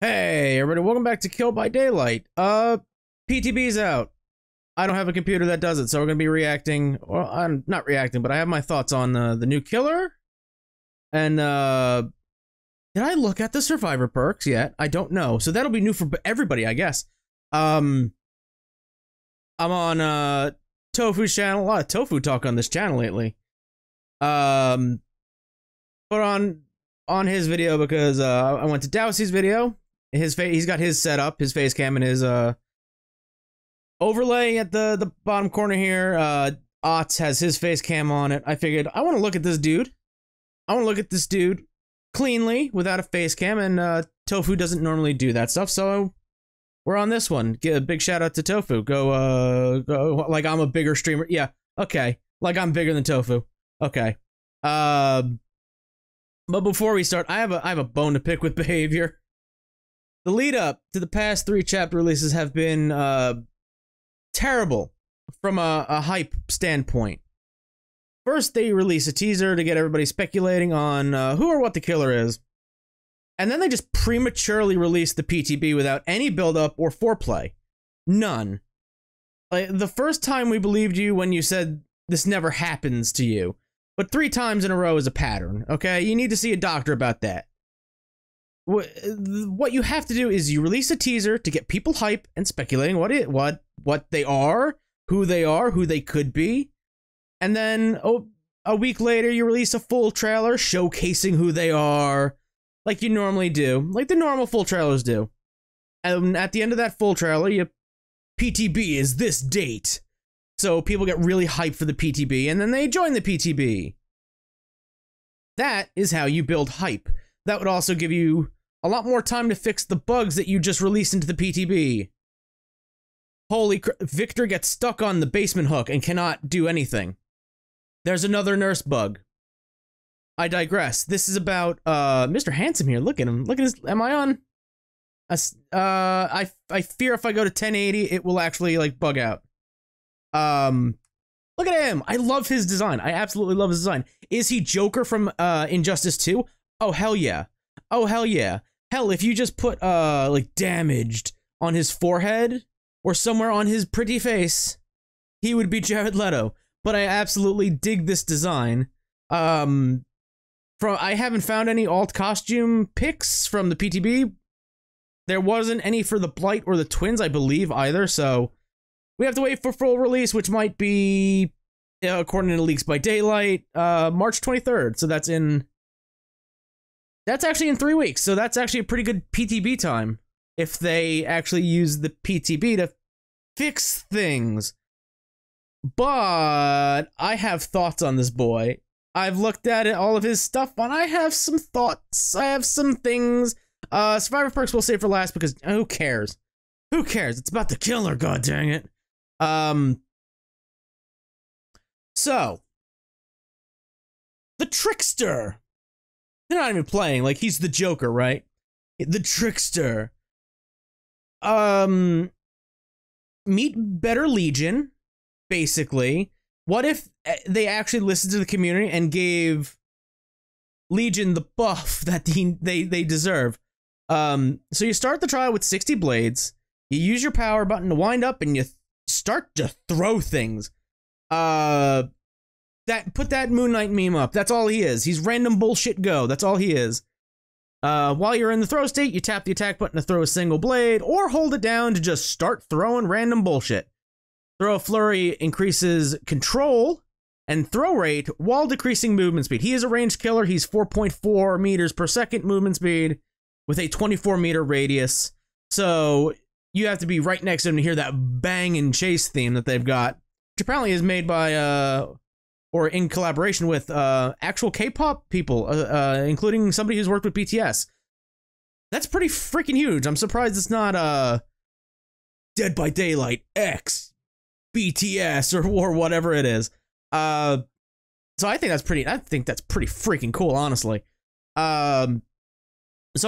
Hey everybody, welcome back to Kill by Daylight. PTB's out. I don't have a computer that does it, so we're gonna be reacting, well, I'm not reacting, but I have my thoughts on the new killer. And did I look at the survivor perks yet? I don't know. So that'll be new for everybody, I guess. I'm on Tofu's channel. A lot of Tofu talk on this channel lately. But on his video because I went to Dowsey's video. He's got his setup, his face cam, and his overlay at the bottom corner here. Otz has his face cam on it. I figured I want to look at this dude. I want to look at this dude cleanly without a face cam, and Tofu doesn't normally do that stuff, so we're on this one. Give a big shout out to Tofu. Go like I'm a bigger streamer. Yeah, okay. Like I'm bigger than Tofu. Okay. But before we start, I have a bone to pick with behavior. The lead up to the past 3 chapter releases have been terrible from a hype standpoint. First, they release a teaser to get everybody speculating on who or what the killer is. And then they just prematurely release the PTB without any build-up or foreplay. None. Like, the first time we believed you when you said this never happens to you. But 3 times in a row is a pattern, okay? You need to see a doctor about that. What you have to do is you release a teaser to get people hype and speculating what they are, who they could be. And then a week later you release a full trailer showcasing who they are, like you normally do, like the normal full trailers do. And at the end of that full trailer, you PTB is this date. So people get really hyped for the PTB, and then they join the PTB. That is how you build hype. That would also give you a lot more time to fix the bugs that you just released into the PTB. Holy crap, Victor gets stuck on the basement hook and cannot do anything. There's another nurse bug. I digress. This is about Mr. Handsome here. Look at him. Look at his. Am I on? I fear if I go to 1080, it will actually like bug out. Look at him. I love his design. I absolutely love his design. Is he Joker from Injustice 2? Oh hell yeah. Oh hell yeah. Hell, if you just put like damaged on his forehead or somewhere on his pretty face, he would be Jared Leto. But I absolutely dig this design. I haven't found any alt costume pics from the PTB. There wasn't any for the Blight or the Twins, I believe, either, so we have to wait for full release, which might be, according to Leaks by Daylight, March 23rd. So that's actually in 3 weeks. So that's actually a pretty good PTB time if they actually use the PTB to fix things. But I have thoughts on this boy. I've looked at it, all of his stuff, and I have some thoughts. I have some things. Survivor perks we'll save for last because who cares? Who cares? It's about the killer, god dang it. So the Trickster. They're not even playing, like he's the Joker, right? The Trickster. Meet Better Legion, basically. What if they actually listened to the community and gave Legion the buff that they deserve? So you start the trial with 60 blades. You use your power button to wind up, and you start to throw things. Put that Moon Knight meme up. That's all he is. He's random bullshit go. That's all he is. While you're in the throw state, you tap the attack button to throw a single blade, or hold it down to just start throwing random bullshit. Throw Flurry increases control and throw rate while decreasing movement speed. He is a ranged killer. He's 4.4 meters per second movement speed with a 24-meter radius. So you have to be right next to him to hear that bang and chase theme that they've got, which apparently is made by or in collaboration with actual K-pop people, including somebody who's worked with BTS. That's pretty freaking huge. I'm surprised it's not Dead by Daylight X BTS or whatever it is. So I think that's pretty freaking cool, honestly. So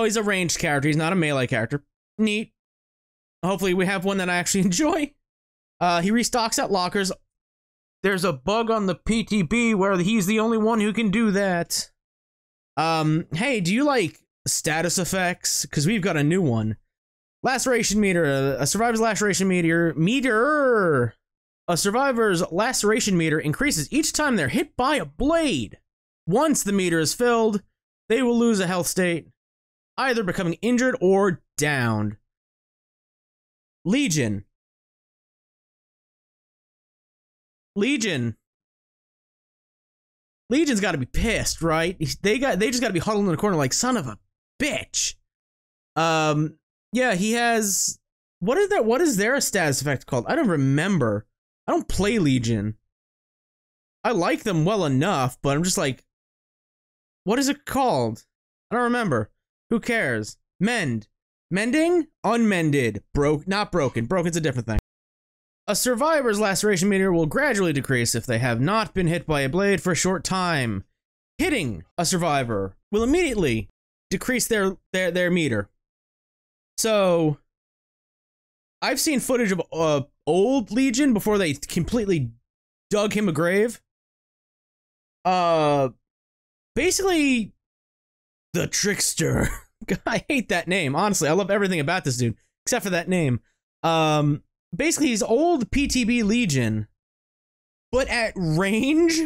he's a ranged character. He's not a melee character. Neat. Hopefully we have one that I actually enjoy. He restocks at lockers. There's a bug on the PTB where he's the only one who can do that. Hey, do you like status effects, because we've got a new one. Laceration meter. A survivor's laceration meter. A survivor's laceration meter increases each time they're hit by a blade. Once the meter is filled, they will lose a health state, either becoming injured or downed. Legion's got to be pissed, right? They just got to be huddled in the corner like son of a bitch. Yeah, he has what is their status effect called? I don't remember. I don't play Legion. I like them well enough, but I'm just like, what is it called? I don't remember. Who cares? Mend. Mending? Unmended. Not broken. Broken's a different thing. A survivor's laceration meter will gradually decrease if they have not been hit by a blade for a short time. Hitting a survivor will immediately decrease their meter. So, I've seen footage of old Legion before they completely dug him a grave. Basically, the Trickster. I hate that name, honestly. I love everything about this dude, except for that name. Basically, he's old PTB Legion, but at range?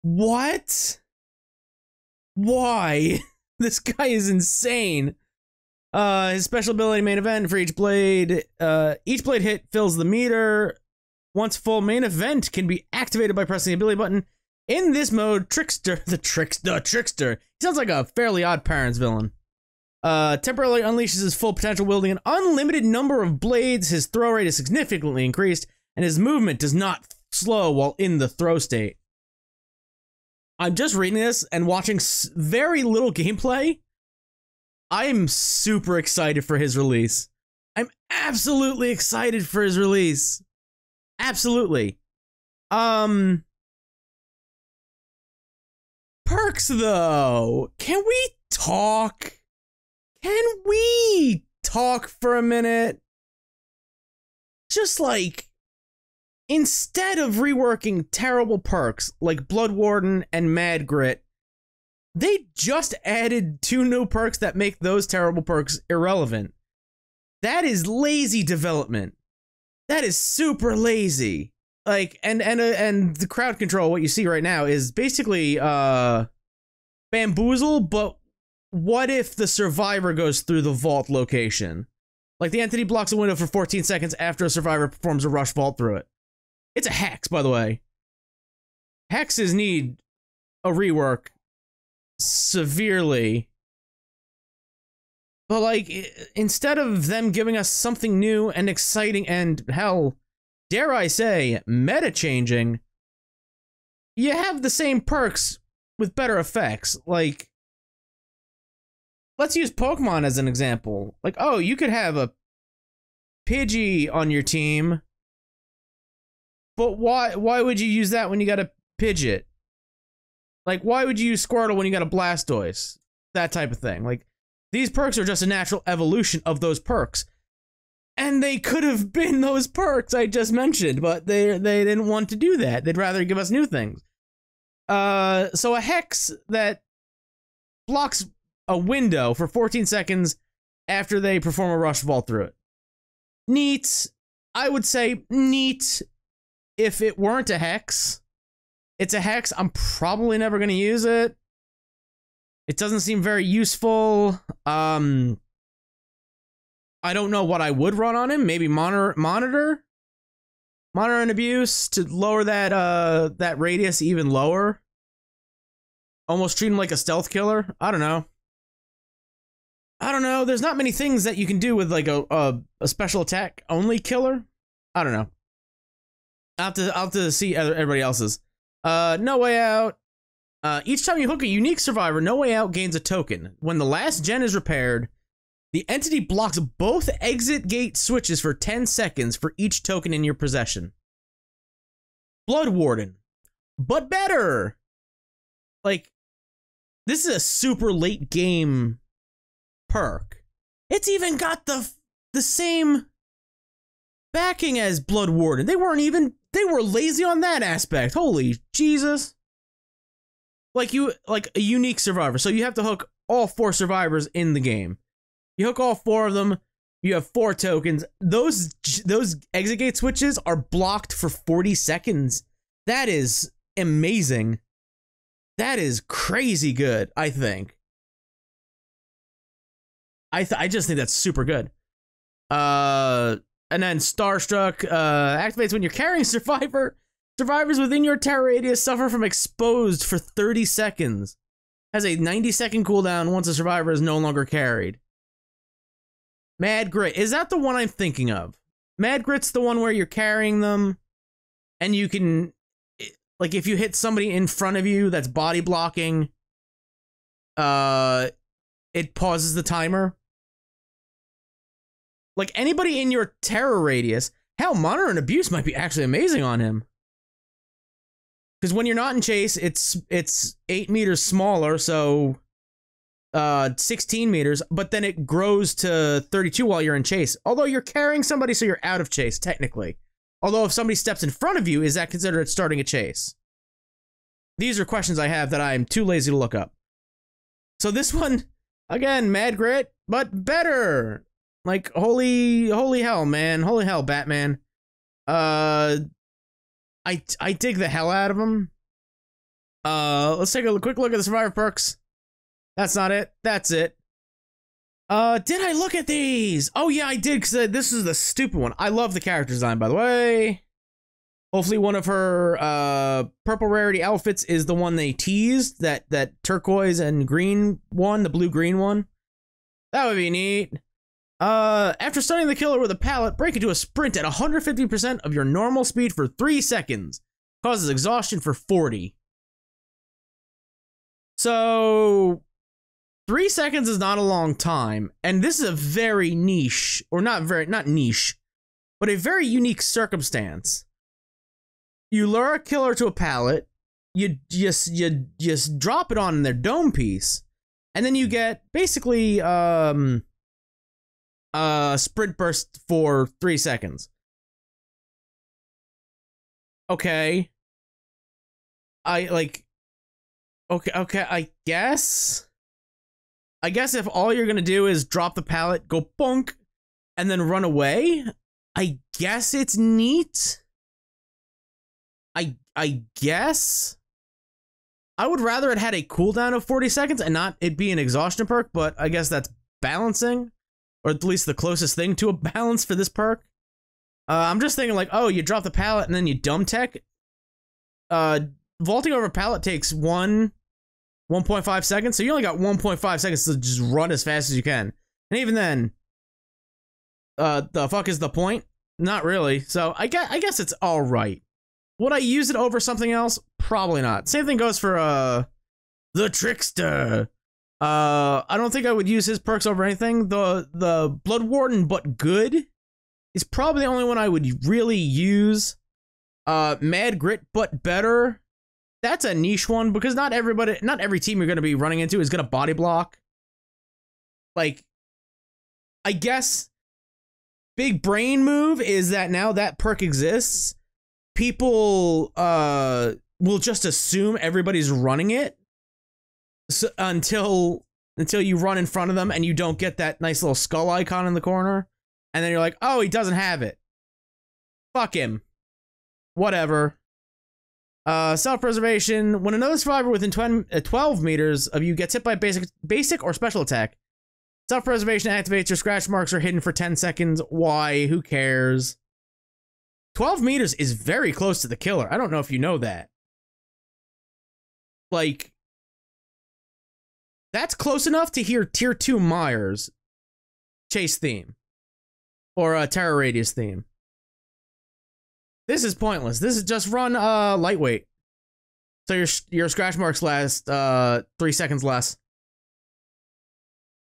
What? Why? This guy is insane. His special ability main event for each blade hit fills the meter. Once full, main event can be activated by pressing the ability button. In this mode, the Trickster. He sounds like a Fairly Odd Parents villain. Temporarily unleashes his full potential, wielding an unlimited number of blades. His throw rate is significantly increased, and his movement does not slow while in the throw state. I'm just reading this and watching very little gameplay. I'm super excited for his release. I'm absolutely excited for his release. Absolutely. Perks, though. Can we talk? Can we talk for a minute? Just like, instead of reworking terrible perks like Blood Warden and Mad Grit, they just added 2 new perks that make those terrible perks irrelevant. That is lazy development. That is super lazy. Like, and the crowd control, what you see right now, is basically bamboozle, but what if the survivor goes through the vault location? Like, the entity blocks a window for 14 seconds after a survivor performs a rush vault through it. It's a hex, by the way. Hexes need a rework severely. But, like, instead of them giving us something new and exciting and, hell, dare I say, meta-changing, you have the same perks with better effects. Like, let's use Pokemon as an example. Like, oh, you could have a Pidgey on your team, but why would you use that when you got a Pidgeot? Like, why would you use Squirtle when you got a Blastoise? That type of thing. Like, these perks are just a natural evolution of those perks. And they could have been those perks I just mentioned, but they didn't want to do that. They'd rather give us new things. So a hex that blocks a window for 14 seconds after they perform a rush vault through it. Neat. I would say neat if it weren't a hex. It's a hex. I'm probably never going to use it. It doesn't seem very useful. I don't know what I would run on him. Maybe monitor and abuse to lower that radius even lower. Almost treat him like a stealth killer. I don't know. There's not many things that you can do with like a special attack only killer. I don't know. I'll have to see everybody else's. No Way Out. Each time you hook a unique survivor, No Way Out gains a token. When the last gen is repaired, the entity blocks both exit gate switches for 10 seconds for each token in your possession. Blood Warden. But better! Like, this is a super late game perk. It's even got the same backing as Blood Warden. They were lazy on that aspect. Holy Jesus. Like a unique survivor. So you have to hook all 4 survivors in the game. You hook all 4 of them, you have 4 tokens. Those exit gate switches are blocked for 40 seconds. That is amazing. That is crazy good, I think. I just think that's super good. And then Starstruck activates when you're carrying survivor. Survivors within your terror radius suffer from exposed for 30 seconds. Has a 90-second cooldown once a survivor is no longer carried. Mad Grit. Is that the one I'm thinking of? Mad Grit's the one where you're carrying them, and you can, like, if you hit somebody in front of you that's body blocking, it pauses the timer. Like, anybody in your terror radius, hell, Monitor and Abuse might be actually amazing on him. Because when you're not in chase, it's 8 meters smaller, so 16 meters, but then it grows to 32 while you're in chase. Although you're carrying somebody, so you're out of chase, technically. Although if somebody steps in front of you, is that considered starting a chase? These are questions I have that I'm too lazy to look up. So this one, again, Mad Grit, but better. Like, holy hell, man. Holy hell, Batman. I dig the hell out of them. Let's take a quick look at the survivor perks. That's not it. That's it. Did I look at these? Oh yeah, I did, because this is the stupid one. I love the character design, by the way. Hopefully one of her purple rarity outfits is the one they teased, that turquoise and green one, the blue-green one. That would be neat. After stunning the killer with a pallet, break into a sprint at 150% of your normal speed for 3 seconds. Causes exhaustion for 40. So 3 seconds is not a long time, and this is a very niche, or not niche, but a very unique circumstance. You lure a killer to a pallet, you just drop it on their dome piece, and then you get basically sprint burst for 3 seconds. Okay. Okay, I guess if all you're gonna do is drop the pallet, go bonk, and then run away, I guess it's neat. I guess. I would rather it had a cooldown of 40 seconds and not it be an exhaustion perk, but I guess that's balancing. Or at least the closest thing to a balance for this perk. I'm just thinking like, oh, you drop the pallet and then you dumb tech. Vaulting over a pallet takes 1.5 seconds, so you only got 1.5 seconds to just run as fast as you can. And even then, the fuck is the point? Not really. So I guess it's all right. Would I use it over something else? Probably not. Same thing goes for the Trickster. I don't think I would use his perks over anything. The Blood Warden, but good, is probably the only one I would really use. Mad Grit, but better. That's a niche one because not every team you're going to be running into is going to body block. Like, I guess big brain move is that now that perk exists, people will just assume everybody's running it. So, until you run in front of them and you don't get that nice little skull icon in the corner, and then you're like, oh, he doesn't have it. Fuck him. Whatever. Self-preservation. When another survivor within 12 meters of you gets hit by basic or special attack, self-preservation activates. Your scratch marks are hidden for 10 seconds. Why? Who cares? 12 meters is very close to the killer. I don't know if you know that. Like, that's close enough to hear Tier 2 Myers chase theme. Or a terror radius theme. This is pointless. This is just run lightweight. So your scratch marks last 3 seconds less.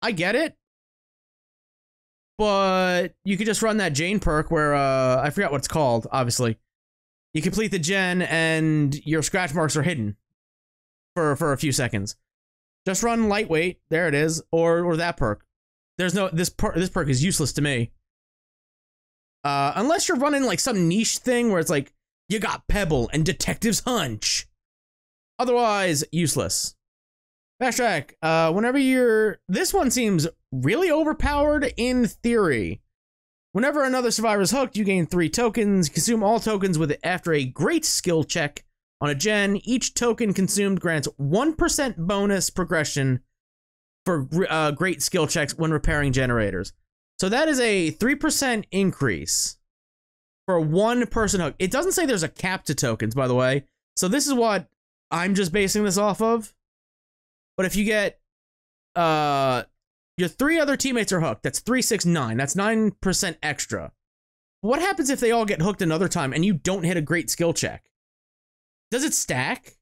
I get it. But you could just run that Jane perk where I forgot what it's called, obviously. You complete the gen and your scratch marks are hidden for a few seconds. Just run lightweight, there it is, or that perk. There's no this perk is useless to me. Unless you're running like some niche thing where it's like you got Pebble and Detective's Hunch. Otherwise, useless. Fast track. Whenever you're... This one seems really overpowered in theory. Whenever another survivor is hooked, you gain 3 tokens. Consume all tokens with it after a great skill check on a gen. Each token consumed grants 1% bonus progression for great skill checks when repairing generators. So that is a 3% increase for a 1-person hook. It doesn't say there's a cap to tokens, by the way. So this is what I'm just basing this off of. But if you get, your 3 other teammates are hooked, that's 3, 6, 9. That's 9% extra. What happens if they all get hooked another time and you don't hit a great skill check? Does it stack?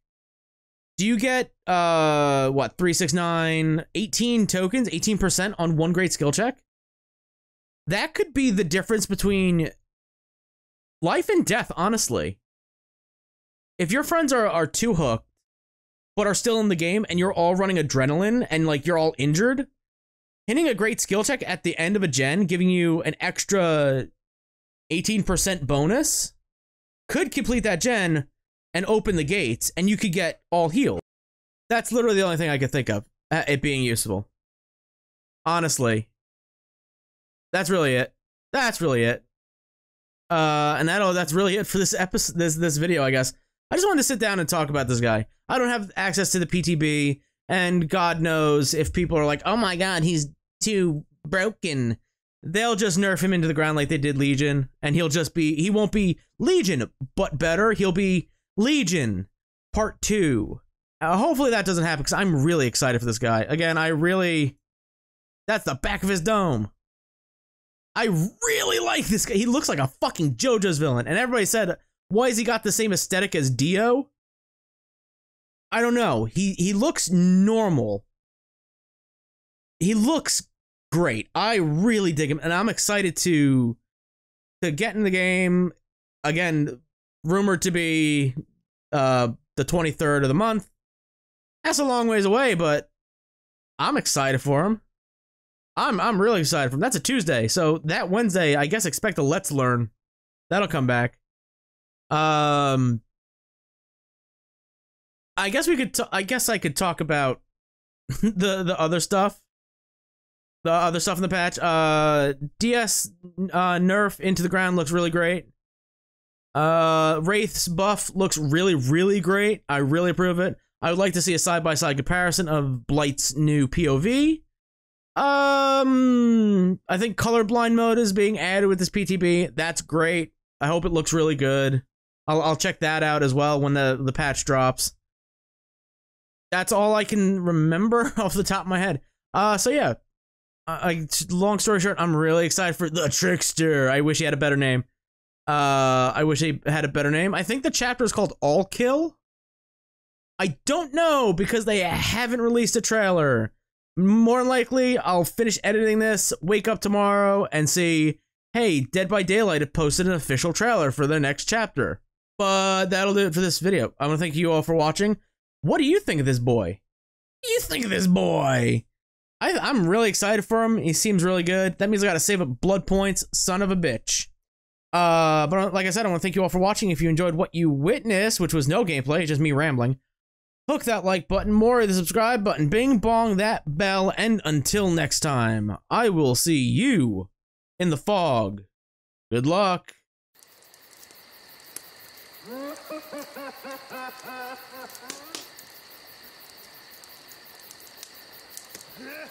Do you get, what, 3, 6, 9, 18 tokens, 18% on 1 great skill check? That could be the difference between life and death, honestly. If your friends are too hooked, but are still in the game, and you're all running adrenaline, and, like, you're all injured, hitting a great skill check at the end of a gen, giving you an extra 18% bonus, could complete that gen and open the gates, and you could get all healed. That's literally the only thing I could think of, it being useful. Honestly. That's really it. That's really it. And that's really it for this episode, this video, I guess. I just wanted to sit down and talk about this guy. I don't have access to the PTB, and God knows if people are like, oh my god, he's too broken. They'll just nerf him into the ground like they did Legion, and he won't be Legion, but better. He'll be Legion Part 2. Hopefully that doesn't happen, because I'm really excited for this guy. Again, that's the back of his dome. I really like this guy. He looks like a fucking JoJo's villain, and everybody said, why has he got the same aesthetic as Dio? I don't know. He looks normal. He looks great. I really dig him, and I'm excited to get in the game. Again, rumored to be the 23rd of the month. That's a long ways away, but I'm excited for him. I'm really excited for him. That's a Tuesday, so that Wednesday, I guess expect a Let's Learn. That'll come back. I guess I could talk about the other stuff. The other stuff in the patch. DS nerf into the ground looks really great. Wraith's buff looks really, really great. I really approve it. I would like to see a side-by-side comparison of Blight's new POV. I think colorblind mode is being added with this PTB. That's great. I hope it looks really good. I'll check that out as well when the patch drops. That's all I can remember off the top of my head. So yeah. Long story short, I'm really excited for the Trickster. I wish he had a better name. I wish he had a better name. I think the chapter is called All Kill. I don't know because they haven't released a trailer. More than likely, I'll finish editing this, wake up tomorrow, and see, hey, Dead by Daylight have posted an official trailer for their next chapter. But that'll do it for this video. I want to thank you all for watching. What do you think of this boy? What do you think of this boy? I'm really excited for him. He seems really good. That means I gotta save up blood points, son of a bitch. But like I said, I want to thank you all for watching. If you enjoyed what you witnessed, which was no gameplay, just me rambling, hook that like button, more of the subscribe button, bing bong that bell, and until next time, I will see you in the fog. Good luck. Yeah.